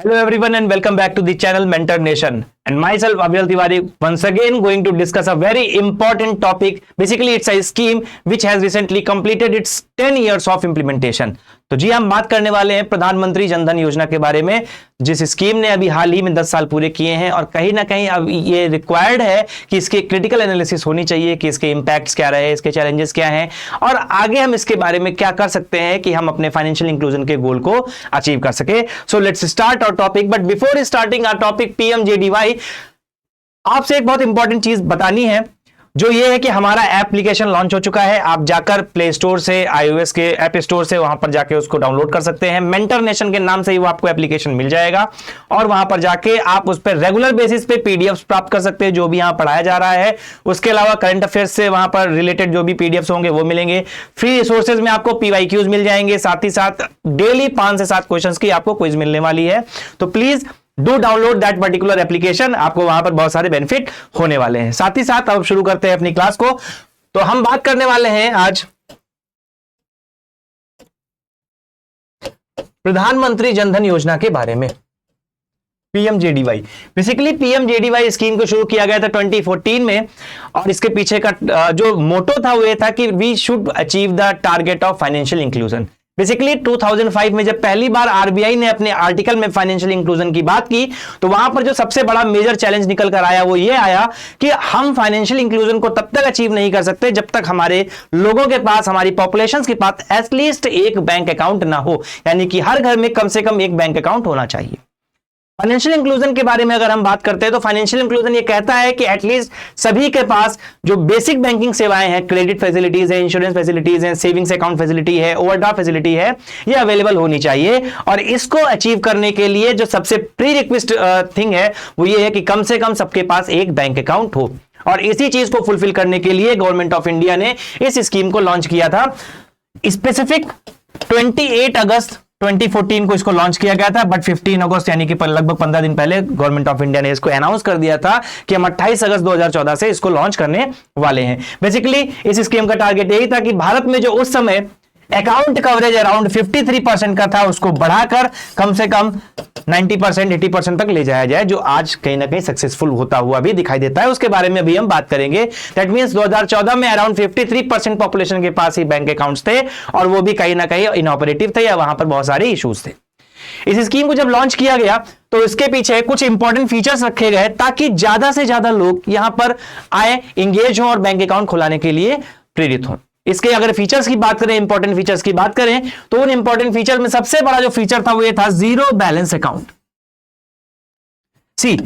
Hello everyone and welcome back to the channel Mentor Nation and myself Avyal Tiwari once again going to discuss a very important topic. Basically it's a scheme which has recently completed its 10 years of implementation. तो जी हम बात करने वाले हैं प्रधानमंत्री जनधन योजना के बारे में, जिस स्कीम ने अभी हाल ही में 10 साल पूरे किए हैं और कहीं ना कहीं अब ये रिक्वायर्ड है कि इसके क्रिटिकल एनालिसिस होनी चाहिए कि इसके इंपैक्ट्स क्या रहे, इसके चैलेंजेस क्या हैं और आगे हम इसके बारे में क्या कर सकते हैं कि हम अपने फाइनेंशियल इंक्लूजन के गोल को अचीव कर सके। So let's start our topic, but before starting our topic PMJDY, आपसे एक बहुत इंपॉर्टेंट चीज बतानी है, जो ये है कि हमारा एप्लीकेशन लॉन्च हो चुका है। आप जाकर प्ले स्टोर से, iOS के ऐप स्टोर से वहां पर जाके उसको डाउनलोड कर सकते हैं। मेंटर नेशन के नाम से ही वो आपको एप्लीकेशन मिल जाएगा और वहां पर जाके आप उस पर रेगुलर बेसिस पे पीडीएफ प्राप्त कर सकते हैं जो भी यहां पढ़ाया जा रहा है। उसके अलावा करंट अफेयर्स से वहां पर रिलेटेड जो भी पीडीएफ होंगे वो मिलेंगे। फ्री रिसोर्सेज में आपको पीवाईक्यूज मिल जाएंगे, साथ ही साथ डेली 5 से 7 क्वेश्चंस की आपको क्विज मिलने वाली है। तो please do download that particular application, आपको वहां पर बहुत सारे बेनिफिट होने वाले हैं। साथ ही साथ अब शुरू करते हैं अपनी क्लास को। तो हम बात करने वाले हैं आज प्रधानमंत्री जनधन योजना के बारे में, पीएमजेडीवाई। बेसिकली पीएमजेडीवाई स्कीम को शुरू किया गया था 2014 में और इसके पीछे का जो मोटो था वो ये था कि we should achieve the target of financial inclusion. Basically 2005 में जब पहली बार आरबीआई ने अपने आर्टिकल में फाइनेंशियल इंक्लूजन की बात की तो वहां पर जो सबसे बड़ा मेजर चैलेंज निकल कर आया वो ये आया कि हम फाइनेंशियल इंक्लूजन को तब तक अचीव नहीं कर सकते जब तक हमारे लोगों के पास, हमारी पॉपुलेशन के पास एटलीस्ट एक बैंक अकाउंट ना हो, यानी कि हर घर में कम से कम एक बैंक अकाउंट होना चाहिए। फाइनेंशियल इंक्लूजन के बारे में अगर हम बात करते हैं तो फाइनेंशियल इंक्लूजन ये कहता है कि एटलीस्ट सभी के पास जो बेसिक बैंकिंग सेवाएं हैं, क्रेडिट फैसिलिटीज है, इंश्योरेंस फैसिलिटीज है, सेविंग्स अकाउंट फैसिलिटी है, ओवरड्राफ्ट फैसिलिटी है, ये अवेलेबल होनी चाहिए। और इसको अचीव करने के लिए जो सबसे प्री रिक्वेस्ट थिंग है वो ये है कि कम से कम सबके पास एक बैंक अकाउंट हो। और इसी चीज को फुलफिल करने के लिए गवर्नमेंट ऑफ इंडिया ने इस स्कीम को लॉन्च किया था। स्पेसिफिक 28 अगस्त 2014 को इसको लॉन्च किया गया था, बट 15 अगस्त यानी कि लगभग 15 दिन पहले गवर्नमेंट ऑफ इंडिया ने इसको अनाउंस कर दिया था कि हम 28 अगस्त 2014 से इसको लॉन्च करने वाले हैं। बेसिकली इस स्कीम का टारगेट यही था कि भारत में जो उस समय अकाउंट कवरेज अराउंड 53% का था उसको बढ़ाकर कम से कम 90%, 80% तक ले जाया जाए, जो आज कहीं ना कहीं सक्सेसफुल होता हुआ भी दिखाई देता है। उसके बारे में अभी हम बात करेंगे। दैट मींस 2014 में अराउंड 53% पॉपुलेशन के पास ही बैंक अकाउंट्स थे और वो भी कहीं ना कहीं इनऑपरेटिव थे या वहां पर बहुत सारे इश्यूज थे। इस स्कीम को जब लॉन्च किया गया तो इसके पीछे कुछ इंपॉर्टेंट फीचर्स रखे गए ताकि ज्यादा से ज्यादा लोग यहां पर आए, इंगेज हों और बैंक अकाउंट खुलाने के लिए प्रेरित हों। इसके अगर फीचर्स की बात करें, इंपॉर्टेंट फीचर्स की बात करें तो उन इंपॉर्टेंट फीचर में सबसे बड़ा जो फीचर था वो ये था जीरो बैलेंस अकाउंट। सी,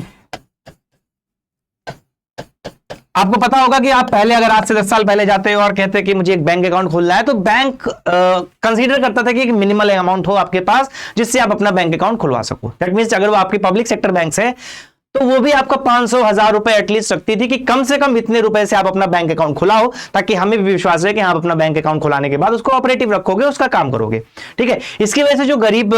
आपको पता होगा कि आप पहले अगर आज से 10 साल पहले जाते हो और कहते हैं कि मुझे एक बैंक अकाउंट खोलना है तो बैंक कंसीडर करता था कि एक मिनिमल अमाउंट हो आपके पास जिससे आप अपना बैंक अकाउंट खुलवा सको। दैट मींस अगर वो आपकी पब्लिक सेक्टर बैंक है तो वो भी आपका 500, 1000 रुपए एटलीस्ट रखती थी कि कम से कम इतने रुपए से आप अपना बैंक अकाउंट खुलाओ, ताकि हमें भी विश्वास रहे कि आप अपना बैंक अकाउंट खुलाने के बाद उसको ऑपरेटिव रखोगे, उसका काम करोगे। ठीक है, इसकी वजह से जो गरीब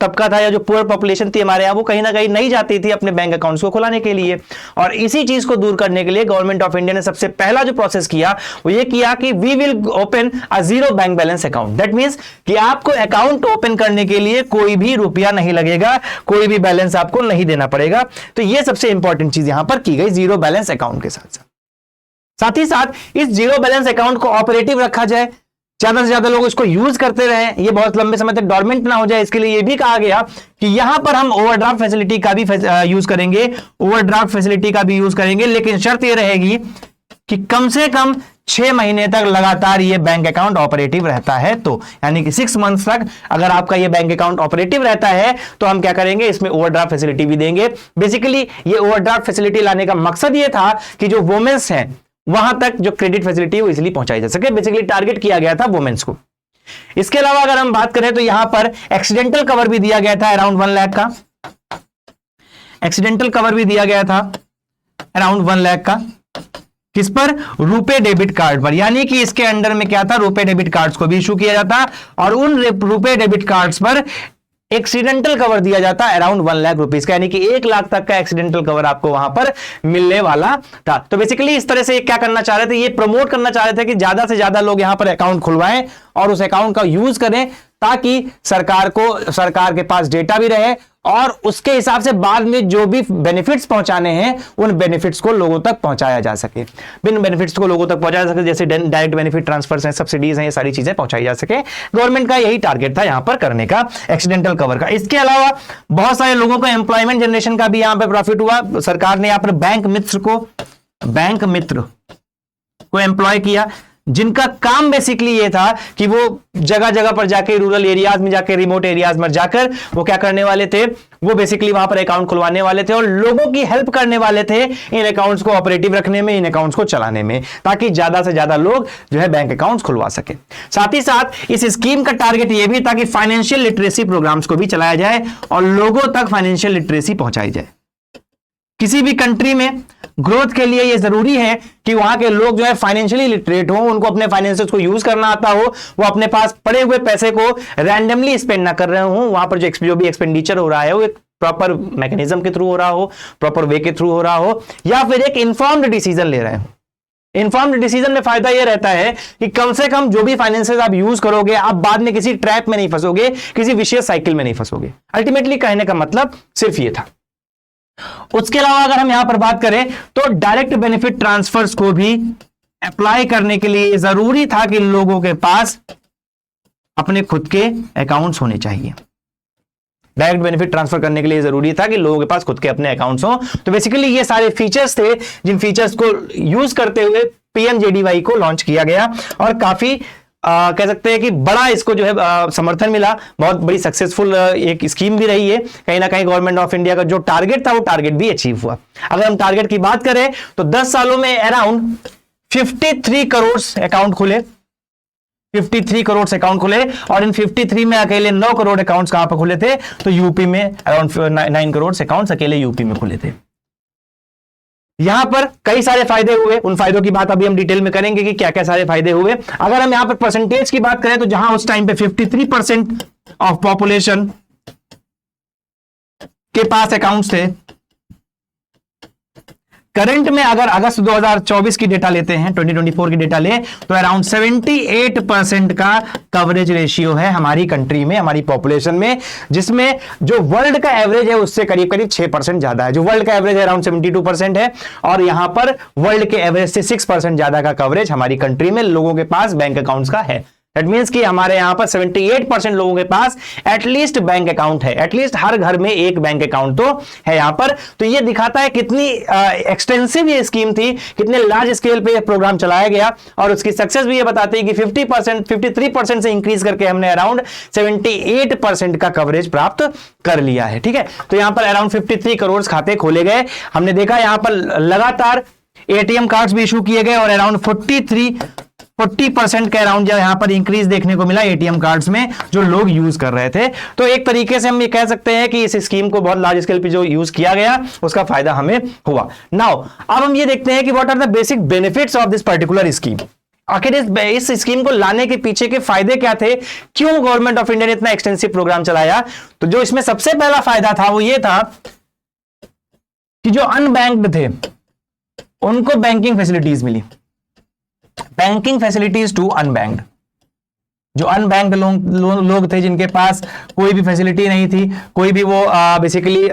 तबका था या जो पुअर पॉपुलेशन थी हमारे यहाँ, वो कहीं ना कहीं नहीं जाती थी अपने बैंक अकाउंट्स को खुलाने के लिए। और इसी चीज को दूर करने के लिए गवर्नमेंट ऑफ इंडिया ने सबसे पहला जो प्रोसेस किया वो ये किया कि we will open a zero bank balance account. That means कि आपको अकाउंट ओपन करने के लिए कोई भी रुपया नहीं लगेगा, कोई भी बैलेंस आपको नहीं देना पड़ेगा। तो ये सबसे इंपॉर्टेंट यहां पर की गई जीरो बैलेंस अकाउंट के साथ ही साथ इस zero balance account co operative रखा जाए, ज्यादा से ज्यादा लोग इसको यूज करते रहे, ये बहुत लंबे समय तक डोरमेंट ना हो जाए। इसके लिए ये भी कहा गया कि यहां पर हम ओवरड्राफ्ट फैसिलिटी का भी यूज करेंगे, लेकिन शर्त ये रहेगी कि कम से कम 6 महीने तक लगातार ये बैंक अकाउंट ऑपरेटिव रहता है। तो यानी कि 6 मंथ्स तक अगर आपका ये बैंक अकाउंट ऑपरेटिव रहता है तो हम क्या करेंगे, इसमें ओवरड्राफ्ट फैसिलिटी भी देंगे। बेसिकली ये ओवरड्राफ्ट फैसिलिटी लाने का मकसद ये था कि जो वुमेन्स हैं वहां तक जो क्रेडिट फैसिलिटी वो इजीली पहुंचाई जा सके। बेसिकली टारगेट किया गया था वुमेन्स को। इसके अलावा अगर हम बात करें तो यहां पर एक्सीडेंटल कवर भी दिया गया था अराउंड 1 लाख का। एक्सीडेंटल कवर भी दिया गया था अराउंड 1 लाख का। किस पर? रुपे डेबिट कार्ड पर। यानी कि इसके अंडर में क्या था, रुपे डेबिट कार्ड्स को भी इशू किया जाता और उन रुपे डेबिट कार्ड्स पर एक्सीडेंटल कवर दिया जाता अराउंड 1 लाख रुपीस का, यानी कि 1 लाख तक का एक्सीडेंटल कवर आपको वहां पर मिलने वाला था। तो बेसिकली इस तरह से क्या करना चाह रहे थे, ये प्रमोट करना चाह रहे थे कि ज्यादा से ज्यादा लोग यहां पर अकाउंट खुलवाएं और उस अकाउंट का यूज करें ताकि सरकार के पास डेटा भी रहे और उसके हिसाब से बाद में जो भी बेनिफिट्स पहुंचाने हैं उन बेनिफिट्स को लोगों तक पहुंचाया जा सके, बिन बेनिफिट्स को लोगों तक पहुंचाया जा सके, जैसे डायरेक्ट बेनिफिट ट्रांसफर्स हैं, सब्सिडीज हैं, ये सारी चीजें पहुंचाई जा सके। गवर्नमेंट का यही टारगेट था यहां पर करने का, एक्सीडेंटल कवर का। इसके अलावा बहुत सारे लोगों को एम्प्लॉयमेंट जनरेशन का भी यहां पर प्रॉफिट हुआ। सरकार ने यहां पर बैंक मित्र को एम्प्लॉय किया, जिनका काम बेसिकली ये था कि वो जगह जगह पर जाके, रूरल एरियाज में जाके, रिमोट एरियाज में जाकर वो क्या करने वाले थे, वो बेसिकली वहां पर अकाउंट खुलवाने वाले थे और लोगों की हेल्प करने वाले थे इन अकाउंट्स को ऑपरेटिव रखने में, इन अकाउंट्स को चलाने में, ताकि ज्यादा से ज्यादा लोग जो है बैंक अकाउंट्स खुलवा सके। साथ ही साथ इस स्कीम का टारगेट ये भी था कि फाइनेंशियल लिटरेसी प्रोग्राम्स को भी चलाया जाए और लोगों तक फाइनेंशियल लिटरेसी पहुंचाई जाए। किसी भी कंट्री में ग्रोथ के लिए यह जरूरी है कि वहां के लोग जो है फाइनेंशियली लिटरेट हो, उनको अपने फाइनेंसेस को यूज करना आता हो, वो अपने पास पड़े हुए पैसे को रैंडमली स्पेंड ना कर रहे हो, वहां पर जो भी एक्सपेंडिचर हो रहा है वो एक प्रॉपर मैकेनिज्म के थ्रू हो रहा हो, प्रॉपर वे के थ्रू हो रहा हो, या फिर एक इन्फॉर्म्ड डिसीजन ले रहे हो। इन्फॉर्म्ड डिसीजन में फायदा यह रहता है कि कम से कम जो भी फाइनेंसेस आप यूज करोगे, आप बाद में किसी ट्रैप में नहीं फंसोगे, किसी विशेष साइकिल में नहीं फंसोगे। अल्टीमेटली कहने का मतलब सिर्फ ये था। उसके अलावा अगर हम यहां पर बात करें तो डायरेक्ट बेनिफिट ट्रांसफर्स को भी अप्लाई करने के लिए जरूरी था कि लोगों के पास अपने खुद के अकाउंट्स होने चाहिए। डायरेक्ट बेनिफिट ट्रांसफर करने के लिए जरूरी था कि लोगों के पास खुद के अपने अकाउंट्स हो। तो बेसिकली ये सारे फीचर्स थे जिन फीचर्स को यूज करते हुए पीएमजेडीवाई को लॉन्च किया गया और काफी कह सकते हैं कि बड़ा इसको जो है समर्थन मिला। बहुत बड़ी सक्सेसफुल एक स्कीम भी रही है। कहीं ना कहीं गवर्नमेंट ऑफ इंडिया का जो टारगेट था वो टारगेट भी अचीव हुआ। अगर हम टारगेट की बात करें तो 10 सालों में अराउंड 53 करोड़ अकाउंट खुले, 53 करोड़ अकाउंट खुले और इन 53 में अकेले 9 करोड़ अकाउंट्स कहां पर खुले थे, तो यूपी में अराउंड 9 करोड़ अकाउंट्स अकेले यूपी में खुले थे। यहां पर कई सारे फायदे हुए, उन फायदों की बात अभी हम डिटेल में करेंगे कि क्या क्या सारे फायदे हुए। अगर हम यहां पर परसेंटेज की बात करें तो जहां उस टाइम पे 53% ऑफ पॉपुलेशन के पास अकाउंट्स थे, करंट में अगर अगस्त 2024 की डेटा लेते हैं, 2024 की डेटा ले तो अराउंड 78% का कवरेज रेशियो है हमारी कंट्री में, हमारी पॉपुलेशन में, जिसमें जो वर्ल्ड का एवरेज है उससे करीब करीब 6% ज्यादा है। जो वर्ल्ड का एवरेज है अराउंड 72% है और यहां पर वर्ल्ड के एवरेज से 6% ज्यादा का कवरेज हमारी कंट्री में लोगों के पास बैंक अकाउंट्स का है। दैट मींस कि हमारे यहां पर 78% लोगों के पास एटलीस्ट बैंक अकाउंट है, एटलीस्ट हर घर में एक बैंक अकाउंट तो है यहां पर। तो ये दिखाता है कितनी एक्सटेंसिव ये स्कीम थी, कितने लार्ज स्केल पे ये प्रोग्राम चलाया गया और उसकी सक्सेस भी ये बताती है कि 50%, 53% से इंक्रीज करके हमने अराउंड 78% का कवरेज प्राप्त कर लिया है। ठीक है, तो यहां पर अराउंड 53 करोड़ खाते खोले गए। हमने देखा यहां पर लगातार एटीएम कार्ड्स भी इशू किए गए और अराउंड 40% के अराउंड जो यहां पर इंक्रीज देखने को मिला एटीएम कार्ड्स में जो लोग यूज कर रहे थे। तो एक तरीके से हम ये कह सकते हैं कि इस स्कीम को बहुत लार्ज स्केल पे जो यूज किया गया उसका फायदा हमें हुआ। नाउ अब हम ये देखते हैं कि what are the basic benefits of this particular scheme. आखिर इस स्कीम को लाने के पीछे के फायदे क्या थे, क्यों गवर्नमेंट ऑफ इंडिया ने इतना एक्सटेंसिव प्रोग्राम चलाया। तो जो इसमें सबसे पहला फायदा था वो ये था कि जो अनबैंक्ड थे उनको बैंकिंग फैसिलिटीज मिली। Banking facilities to unbanked. जो अनबैंक्ड लोग थे जिनके पास कोई भी फैसिलिटी नहीं थी, कोई भी वो बेसिकली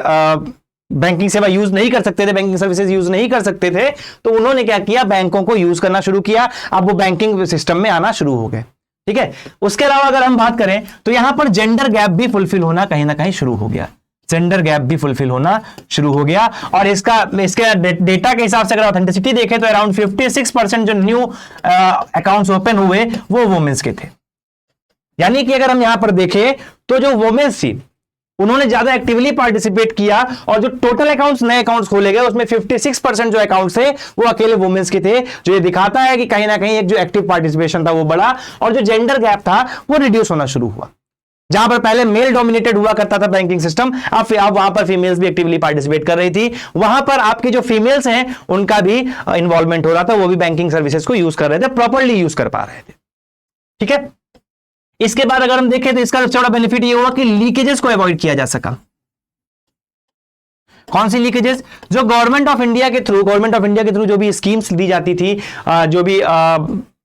बैंकिंग सेवा यूज नहीं कर सकते थे, बैंकिंग सर्विसेज यूज नहीं कर सकते थे, तो उन्होंने क्या किया, बैंकों को यूज करना शुरू किया। अब वो बैंकिंग सिस्टम में आना शुरू हो गए। ठीक है, उसके अलावा अगर हम बात करें तो यहां पर जेंडर गैप भी फुलफिल होना कहीं ना कहीं शुरू हो गया। जेंडर गैप भी फुलफिल होना शुरू हो गया और इसके डेटा के हिसाब से अगर ऑथेंटिसिटी देखें तो अराउंड 56% जो न्यू अकाउंट्स ओपन हुए वो वुमेन्स के थे। यानी कि अगर हम यहां पर देखें तो जो वुमेन्स थी उन्होंने ज्यादा एक्टिवली पार्टिसिपेट किया और जो टोटल अकाउंट्स नए अकाउंट्स खोले गए उसमें 56% जो अकाउंट्स थे वो अकेले वुमेन्स के थे, जो ये दिखाता है कि कहीं ना कहीं एक जो एक्टिव पार्टिसिपेशन था वो बढ़ा और जो जेंडर गैप था वो रिड्यूस होना शुरू हुआ। जहां पर पहले मेल डोमिनेटेड हुआ करता था बैंकिंग सिस्टम, अब वहां पर फीमेल्स भी एक्टिवली पार्टिसिपेट कर रही थी। वहां पर आपकी जो फीमेल्स हैं उनका भी इन्वॉल्वमेंट हो रहा था, वो भी बैंकिंग सर्विसेज को यूज कर रहे थे, प्रॉपर्ली यूज कर पा रहे थे। ठीक है, इसके बाद अगर हम देखें तो इसका सबसे बड़ा बेनिफिट ये हुआ कि लीकेजेस को अवॉइड किया जा सका। कौन सी लीकेजेस? जो गवर्नमेंट ऑफ इंडिया के थ्रू जो भी स्कीम्स दी जाती थी, जो भी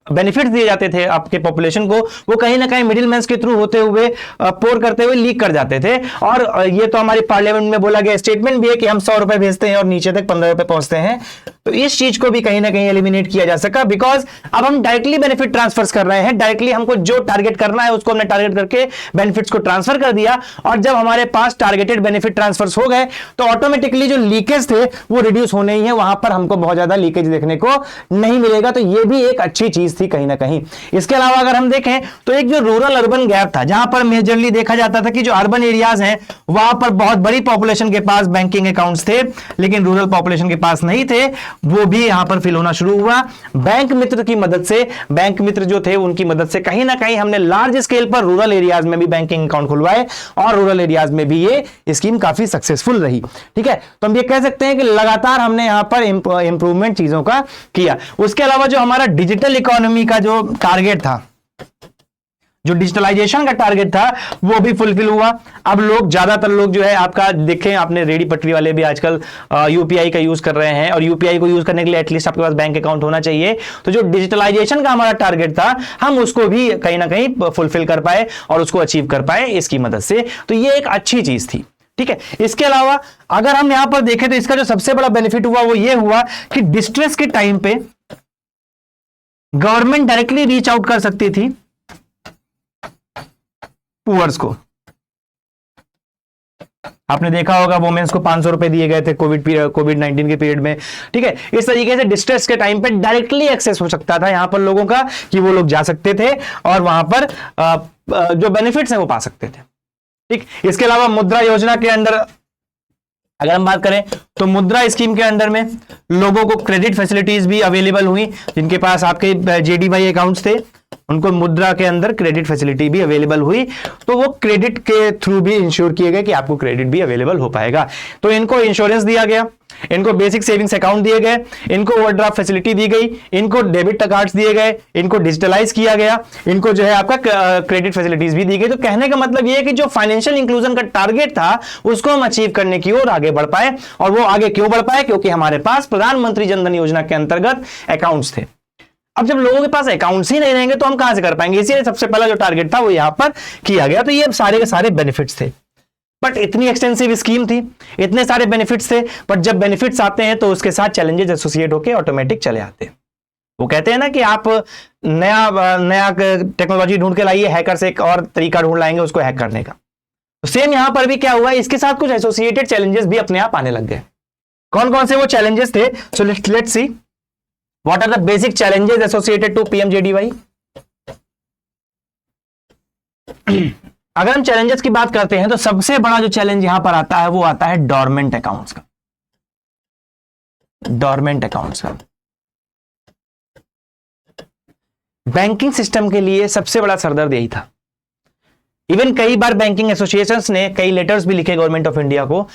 बेनिफिट्स दिए जाते थे आपके पॉपुलेशन को, वो कहीं ना कहीं मिडिल मैन के थ्रू होते हुए, पोर करते हुए लीक कर जाते थे। और ये तो हमारी पार्लियामेंट में बोला गया स्टेटमेंट भी है कि हम 100 रुपए भेजते हैं और नीचे तक 15 रुपए पहुंचते हैं। तो इस चीज को भी कहीं ना कहीं एलिमिनेट किया जा सका, बिकॉज अब हम डायरेक्टली बेनिफिट ट्रांसफर कर रहे हैं। डायरेक्टली हमको जो टारगेट करना है उसको हमने टारगेट करके बेनिफिट्स को ट्रांसफर कर दिया, और जब हमारे पास टारगेटेड बेनिफिट ट्रांसफर हो गए तो ऑटोमेटिकली जो लीकेज थे वो रिड्यूस होने ही है, वहां पर हमको बहुत ज्यादा लीकेज देखने को नहीं मिलेगा। तो ये भी एक अच्छी चीज थी कहीं ना कहीं। इसके अलावा अगर हम देखें तो एक जो रूरल अर्बन गैप था, जहां पर मेजरली देखा जाता था कि जो अर्बन एरियाज हैं वहां पर बहुत बड़ी पॉपुलेशन के पास बैंकिंग अकाउंट्स थे, लेकिन रूरल पॉपुलेशन के पास नहीं थे, वो भी यहां पर फिल होना शुरू हुआ। बैंक मित्र की मदद से, बैंक मित्र जो थे उनकी मदद से कहीं ना कहीं हमने लार्ज स्केल पर रूरल एरियाज में भी बैंकिंग अकाउंट खुलवाए, और रूरल एरियाज में भी ये स्कीम काफी सक्सेसफुल रही। ठीक है, तो हम ये कह सकते हैं कि लगातार हमने यहां पर इंप्रूवमेंट चीजों का किया। उसके अलावा जो हमारा डिजिटल इकोनॉमी का जो टारगेट था, जो डिजिटलाइजेशन का टारगेट था, वो भी फुलफिल हुआ। अब लोग, ज्यादातर लोग जो है आपका देखें, आपने रेडी पटरी वाले भी आजकल यूपीआई का यूज कर रहे हैं, और यूपीआई को यूज करने के लिए एटलीस्ट आपके पास बैंक अकाउंट होना चाहिए। तो जो डिजिटलाइजेशन का हमारा टारगेट था, हम उसको भी कहीं ना कहीं फुलफिल कर पाए और उसको अचीव कर पाए इसकी मदद से। तो ये एक अच्छी चीज थी। ठीक है, इसके अलावा अगर हम यहां पर देखें तो इसका जो सबसे बड़ा बेनिफिट हुआ वो ये हुआ कि डिस्ट्रेस के टाइम पे गवर्नमेंट डायरेक्टली रीच आउट कर सकती थी पुअर्स को। आपने देखा होगा वुमेन्स को 500 रुपए दिए गए थे कोविड-19 के पीरियड में। ठीक है, इस तरीके से डिस्ट्रेस के टाइम पे डायरेक्टली एक्सेस हो सकता था यहां पर लोगों का, कि वो लोग जा सकते थे और वहां पर जो बेनिफिट्स हैं वो पा सकते थे। ठीक, इसके अलावा मुद्रा योजना के अंदर अगर हम बात करें तो मुद्रा स्कीम के अंदर में लोगों को क्रेडिट फैसिलिटीज भी अवेलेबल हुई। जिनके पास आपके जेडीवाई अकाउंट्स थे उनको मुद्रा के अंदर क्रेडिट फैसिलिटी भी अवेलेबल हुई, तो वो क्रेडिट के थ्रू भी इंश्योर किए गए कि आपको क्रेडिट भी अवेलेबल हो पाएगा। तो इनको इंश्योरेंस दिया गया, इनको बेसिक सेविंग्स अकाउंट दिए गए, इनको ओवरड्राफ्ट फैसिलिटी दी गई, इनको डेबिट कार्ड्स दिए गए, इनको डिजिटलाइज किया गया, इनको जो है आपका क्रेडिट फैसिलिटीज भी दी गई। तो कहने का मतलब ये है कि जो फाइनेंशियल इंक्लूजन का टारगेट था उसको हम अचीव करने की ओर आगे बढ़ पाए। और वो आगे क्यों बढ़ पाए? क्योंकि हमारे पास प्रधानमंत्री जनधन योजना के अंतर्गत अकाउंट्स थे। अब जब लोगों के पास अकाउंट्स ही नहीं रहेंगे तो हम कहां से कर पाएंगे? इसीलिए सबसे पहला जो टारगेट था वो यहां पर किया गया। तो ये सारे के सारे बेनिफिट्स थे, बट इतनी एक्सटेंसिव स्कीम थी, इतने सारे बेनिफिट्स थे, बट जब बेनिफिट्स आते हैं तो उसके साथ चैलेंजेस एसोसिएट होकर ऑटोमेटिक चले आते हैं। वो कहते हैं ना कि आप नया टेक्नोलॉजी ढूंढ के लाइए, हैकर से एक और तरीका ढूंढ लाएंगे उसको हैक करने का। तो सेम यहां पर भी क्या हुआ, इसके साथ कुछ एसोसिएटेड चैलेंजेस भी अपने आप आने लग गए। कौन कौन से वो चैलेंजेस थे? So let's see what are the basic challenges associated to PMJDY. अगर हम चैलेंजेस की बात करते हैं तो सबसे बड़ा जो चैलेंज यहां पर आता है वो आता है डॉर्मेंट अकाउंट्स का। डॉर्मेंट अकाउंट्स का बैंकिंग सिस्टम के लिए सबसे बड़ा सरदर्द यही था। इवन कई बार बैंकिंग एसोसिएशंस ने कई लेटर्स भी लिखे गवर्नमेंट ऑफ इंडिया को।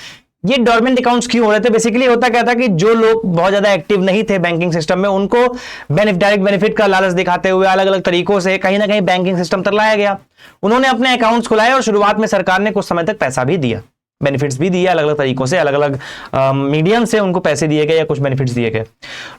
ये डॉर्मेंट अकाउंट्स क्यों हो रहे थे? बेसिकली होता क्या था कि जो लोग बहुत ज्यादा एक्टिव नहीं थे बैंकिंग सिस्टम में, उनको डायरेक्ट बेनिफिट का लालच दिखाते हुए अलग अलग तरीकों से कहीं ना कहीं बैंकिंग सिस्टम तक लाया गया। उन्होंने अपने अकाउंट्स खुलाए और शुरुआत में सरकार ने कुछ समय तक पैसा भी दिया, बेनिफिट्स भी दिया, अलग अलग तरीकों से, अलग अलग मीडियम से उनको पैसे दिए गए या कुछ बेनिफिट्स दिए गए।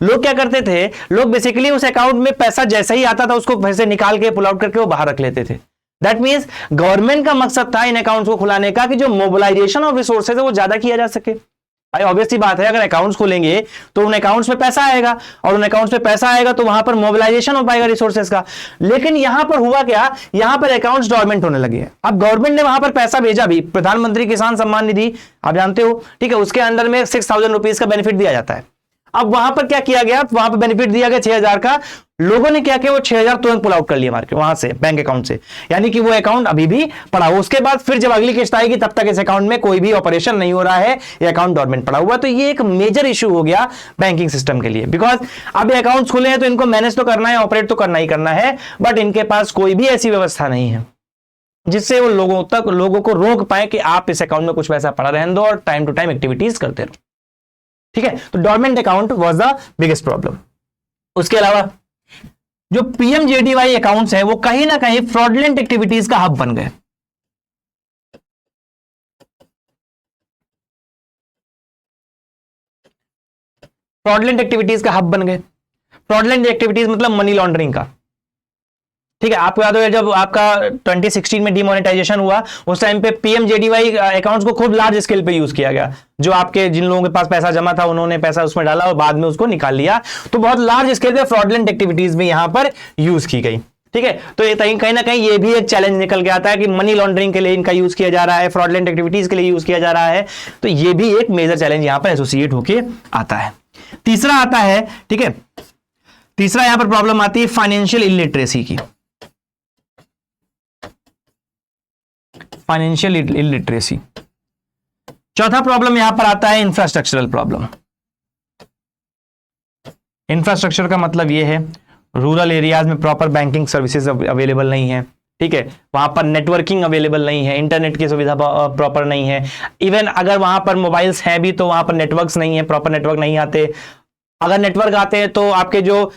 लोग क्या करते थे, लोग बेसिकली उस अकाउंट में पैसा जैसे ही आता था उसको पैसे निकाल के पुल आउट करके वो बाहर रख लेते थे। दैट मीन्स गवर्नमेंट का मकसद था इन अकाउंट्स को खुलाने का कि जो मोबिलाइजेशन ऑफ रिसोर्सेज है वो ज्यादा किया जा सके। भाई ऑब्वियस सी बात है, अगर अकाउंट्स खोलेंगे तो उन अकाउंट्स में पैसा आएगा, और उन अकाउंट्स में पैसा आएगा तो वहां पर मोबिलाइजेशन हो पाएगा रिसोर्सेज का। लेकिन यहां पर हुआ क्या, यहां पर अकाउंट्स डॉर्मेंट होने लगे। अब गवर्नमेंट ने वहां पर पैसा भेजा भी, प्रधानमंत्री किसान सम्मान निधि आप जानते हो, ठीक है, उसके अंदर में 6000 रुपीज का बेनिफिट दिया जाता है। अब वहां पर क्या किया गया, वहां पर बेनिफिट दिया गया 6000 का। लोगों ने क्या किया, वो 6000 तुरंत पुल आउट कर लिया मार्केट वहां से, बैंक अकाउंट से, यानी कि वो अकाउंट अभी भी पड़ा हुआ। उसके बाद फिर जब अगली किस्त आएगी तब तक इस अकाउंट में कोई भी ऑपरेशन नहीं हो रहा है, ये अकाउंट डॉर्मेंट पड़ा हुआ। तो ये एक मेजर इशू हो गया बैंकिंग सिस्टम के लिए, बिकॉज अब ये अकाउंट्स खुले हैं तो इनको मैनेज तो करना है, ऑपरेट तो करना ही करना है, बट इनके पास कोई भी ऐसी व्यवस्था नहीं है जिससे वो लोगों को रोक पाए कि आप इस अकाउंट में कुछ पैसा पड़ा रहने दो और टाइम टू टाइम एक्टिविटीज करते रहो। ठीक है, तो dormant account was the biggest problem. उसके अलावा जो पीएमजेडीवाई अकाउंट्स है वो कहीं ना कहीं फ्रॉडलेंट एक्टिविटीज का हब बन गए। फ्रॉडलेंट एक्टिविटीज का हब बन गए। फ्रॉडलेंट एक्टिविटीज मतलब मनी लॉन्ड्रिंग का, ठीक है, आपको याद होगा जब आपका 2016 में डिमोनेटाइजेशन हुआ, उस टाइम पे पीएमजेडीवाई अकाउंट्स को खूब लार्ज स्केल पे यूज किया गया। जो आपके जिन लोगों के पास पैसा जमा था उन्होंने पैसा उसमें डाला और बाद में उसको निकाल लिया, तो बहुत लार्ज स्केल पे फ्रॉडलेंट एक्टिविटीज भी यहां पर यूज की गई। ठीक है, तो ये कहीं ना कहीं ये भी एक चैलेंज निकल के आता है कि मनी लॉन्ड्रिंग के लिए इनका यूज किया जा रहा है, फ्रॉडलेंट एक्टिविटीज के लिए यूज किया जा रहा है, तो ये भी एक मेजर चैलेंज यहां पर एसोसिएट होके आता है। तीसरा आता है, ठीक है, तीसरा यहां पर प्रॉब्लम आती है फाइनेंशियल इलिटरेसी की, फाइनेंशियल इलिटरेसी। चौथा प्रॉब्लम यहां पर आता है इंफ्रास्ट्रक्चरल प्रॉब्लम। इंफ्रास्ट्रक्चर का मतलब यह है रूरल एरियाज में प्रॉपर बैंकिंग सर्विसेज अवेलेबल नहीं है। ठीक है, वहां पर नेटवर्किंग अवेलेबल नहीं है, इंटरनेट की सुविधा प्रॉपर नहीं है। इवन अगर वहां पर मोबाइल्स हैं भी तो वहां पर नेटवर्क्स नहीं है, प्रॉपर नेटवर्क नहीं आते। अगर नेटवर्क आते हैं तो आपके जो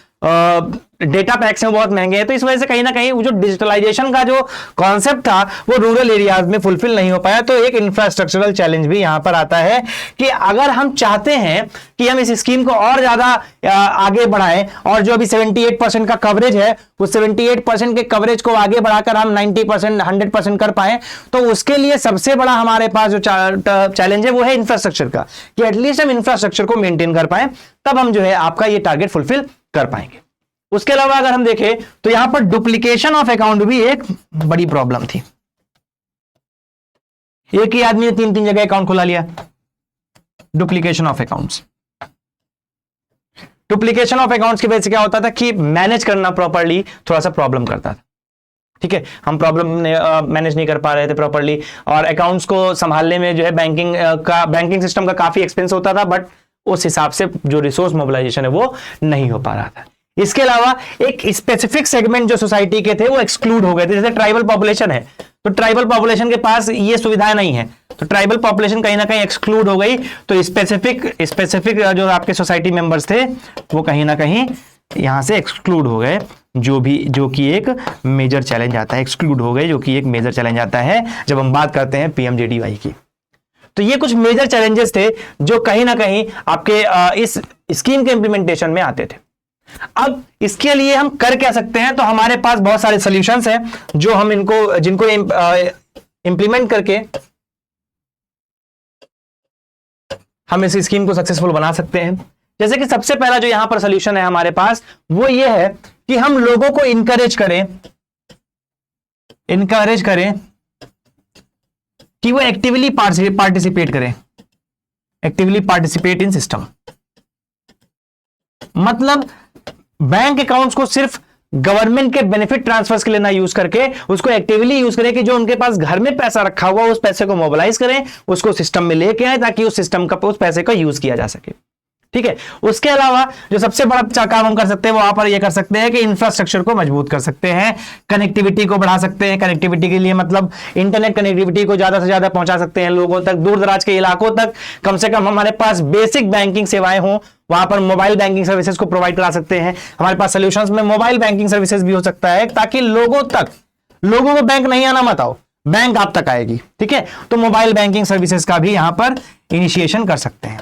डेटा पैक्स हैं बहुत महंगे हैं। तो इस वजह से कहीं ना कहीं वो जो डिजिटलाइजेशन का जो कॉन्सेप्ट था वो रूरल एरियाज में फुलफिल नहीं हो पाया। तो एक इंफ्रास्ट्रक्चरल चैलेंज भी यहां पर आता है कि अगर हम चाहते हैं कि हम इस स्कीम को और ज्यादा आगे बढ़ाएं और जो अभी 78% का कवरेज है उस 78% के कवरेज को आगे बढ़ाकर हम 90% 100% कर पाए, तो उसके लिए सबसे बड़ा हमारे पास जो चैलेंज है वो है इंफ्रास्ट्रक्चर का, कि एटलीस्ट हम इंफ्रास्ट्रक्चर को मेंटेन कर पाए, तब हम जो है आपका ये टारगेट फुलफिल कर पाएंगे। उसके अलावा अगर हम देखें तो यहां पर डुप्लीकेशन ऑफ अकाउंट भी एक बड़ी प्रॉब्लम थी। एक ही आदमी ने 3-3 जगह अकाउंट खुला लिया। Duplication of accounts, duplication of accounts की वजह से क्या होता था कि मैनेज करना प्रॉपरली थोड़ा सा प्रॉब्लम करता था। ठीक है, हम प्रॉब्लम मैनेज नहीं कर पा रहे थे प्रॉपरली, और अकाउंट्स को संभालने में जो है बैंकिंग सिस्टम का काफी एक्सपेंस होता था, बट उस हिसाब से जो रिसोर्स मोबिलाइजेशन है वो नहीं हो पा रहा था। इसके अलावा एक स्पेसिफिक सेगमेंट जो सोसाइटी के थे वो एक्सक्लूड हो गए थे। जैसे ट्राइबल पॉपुलेशन है तो ट्राइबल पॉपुलेशन के पास ये सुविधाएं नहीं है, तो ट्राइबल पॉपुलेशन कहीं ना कहीं एक्सक्लूड हो गई। तो स्पेसिफिक जो आपके सोसाइटी मेंबर्स थे वो कहीं ना कहीं यहां से एक्सक्लूड हो गए, जो कि एक मेजर चैलेंज आता है। एक्सक्लूड हो गए जो कि एक मेजर चैलेंज आता है जब हम बात करते हैं पीएमजेडीवाई की। तो ये कुछ मेजर चैलेंजेस थे जो कहीं ना कहीं आपके इस स्कीम के इंप्लीमेंटेशन में आते थे। अब इसके लिए हम कर क्या सकते हैं, तो हमारे पास बहुत सारे सॉल्यूशंस हैं जो हम जिनको इंप्लीमेंट करके हम इस स्कीम को सक्सेसफुल बना सकते हैं। जैसे कि सबसे पहला जो यहां पर सॉल्यूशन है हमारे पास वो ये है कि हम लोगों को इनकरेज करें कि वो एक्टिवली पार्टिसिपेट करें, एक्टिवली पार्टिसिपेट इन सिस्टम। मतलब बैंक अकाउंट्स को सिर्फ गवर्नमेंट के बेनिफिट ट्रांसफर्स के लिए ना यूज करके उसको एक्टिवली यूज करें, कि जो उनके पास घर में पैसा रखा हुआ उस पैसे को मोबिलाइज करें, उसको सिस्टम में लेके आए ताकि उस सिस्टम का उस पैसे का यूज किया जा सके। ठीक है, उसके अलावा जो सबसे बड़ा काम हम कर सकते हैं वहां पर ये कर सकते हैं कि इंफ्रास्ट्रक्चर को मजबूत कर सकते हैं, कनेक्टिविटी को बढ़ा सकते हैं। कनेक्टिविटी के लिए मतलब इंटरनेट कनेक्टिविटी को ज्यादा से ज्यादा पहुंचा सकते हैं लोगों तक, दूर दराज के इलाकों तक। कम से कम हमारे पास बेसिक बैंकिंग सेवाएं हों, वहां पर मोबाइल बैंकिंग सर्विसेज को प्रोवाइड करा सकते हैं। हमारे पास सॉल्यूशंस में मोबाइल बैंकिंग सर्विसेज भी हो सकता है, ताकि लोगों को बैंक नहीं आना मत आओ, बैंक आप तक आएगी। ठीक है, तो मोबाइल बैंकिंग सर्विसेज का भी यहां पर इनिशिएशन कर सकते हैं।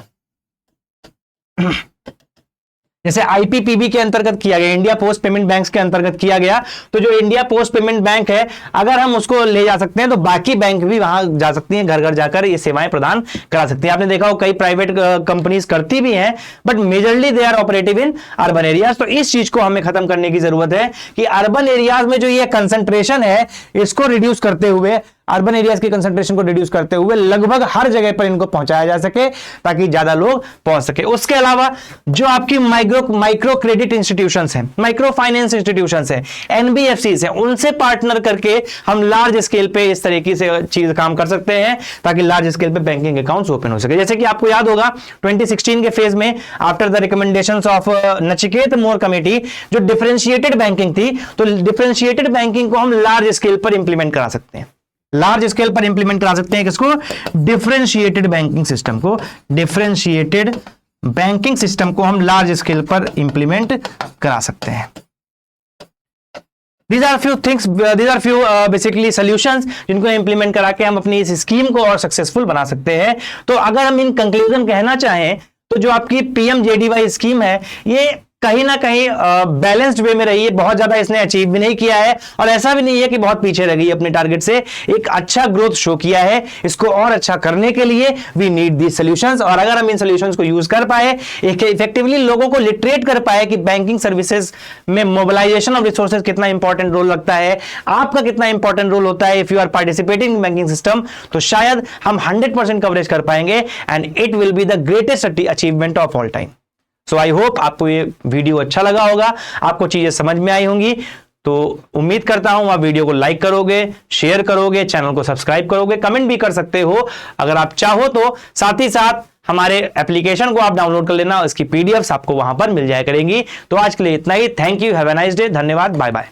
जैसे आईपीपीबी के अंतर्गत किया गया, इंडिया पोस्ट पेमेंट बैंक के अंतर्गत किया गया, तो जो इंडिया पोस्ट पेमेंट बैंक है अगर हम उसको ले जा सकते हैं तो बाकी बैंक भी वहां जा सकती हैं, घर घर जाकर ये सेवाएं प्रदान करा सकती हैं। आपने देखा हो कई प्राइवेट कंपनीज करती भी हैं, but majorly they are operative in urban areas. तो इस चीज को हमें खत्म करने की जरूरत है कि अर्बन एरियाज में जो ये कंसंट्रेशन है इसको रिड्यूस करते हुए, अर्बन एरियाज की कंसंट्रेशन को रिड्यूस करते हुए लगभग हर जगह पर इनको पहुंचाया जा सके ताकि ज्यादा लोग पहुंच सके। उसके अलावा जो आपकी माइक्रो क्रेडिट इंस्टीट्यूशंस हैं, माइक्रो फाइनेंस इंस्टीट्यूशंस हैं, एनबीएफसीज हैं, उनसे पार्टनर करके हम लार्ज स्केल पे इस तरीके से चीज काम कर सकते हैं ताकि लार्ज स्केल पे बैंकिंग अकाउंट्स ओपन हो सके। जैसे कि आपको याद होगा 2016 के फेज में after the recommendations of Nachiket more committee जो डिफरेंशिएटेड बैंकिंग थी, तो डिफरेंशिएटेड बैंकिंग को हम लार्ज स्केल पर इंप्लीमेंट करा सकते हैं। लार्ज स्केल पर इंप्लीमेंट करा सकते हैं किसको? डिफरेंशिएटेड बैंकिंग सिस्टम को। डिफरेंशिएटेड बैंकिंग सिस्टम को हम लार्ज स्केल पर इंप्लीमेंट करा सकते हैं। These are few things, these are few basically solutions जिनको इंप्लीमेंट करा के हम अपनी इस स्कीम को और सक्सेसफुल बना सकते हैं। तो अगर हम इन कंक्लूजन कहना चाहें तो जो आपकी पीएमजेडीवाई स्कीम है ये कहीं ना कहीं बैलेंस्ड वे में रही है, बहुत ज्यादा इसने अचीव भी नहीं किया है और ऐसा भी नहीं है कि बहुत पीछे रह गई अपने टारगेट से, एक अच्छा ग्रोथ शो किया है। इसको और अच्छा करने के लिए वी नीड दी सॉल्यूशंस, और अगर हम इन सॉल्यूशंस को यूज कर पाए, एक इफेक्टिवली लोगों को लिटरेट कर पाए कि बैंकिंग सर्विसेज में मोबिलाइजेशन ऑफ रिसोर्सेज कितना इंपॉर्टेंट रोल लगता है, आपका कितना इंपॉर्टेंट रोल होता है if you are participating in banking system, तो शायद हम 100% कवरेज कर पाएंगे and it will be the greatest achievement of all time. So I hope आपको ये वीडियो अच्छा लगा होगा, आपको चीजें समझ में आई होंगी। तो उम्मीद करता हूं आप वीडियो को लाइक करोगे, शेयर करोगे, चैनल को सब्सक्राइब करोगे, कमेंट भी कर सकते हो अगर आप चाहो तो। साथ ही साथ हमारे एप्लीकेशन को आप डाउनलोड कर लेना, इसकी पीडीएफ्स आपको वहां पर मिल जाया करेंगी। तो आज के लिए इतना ही। Thank you, have a nice day, धन्यवाद, बाय बाय।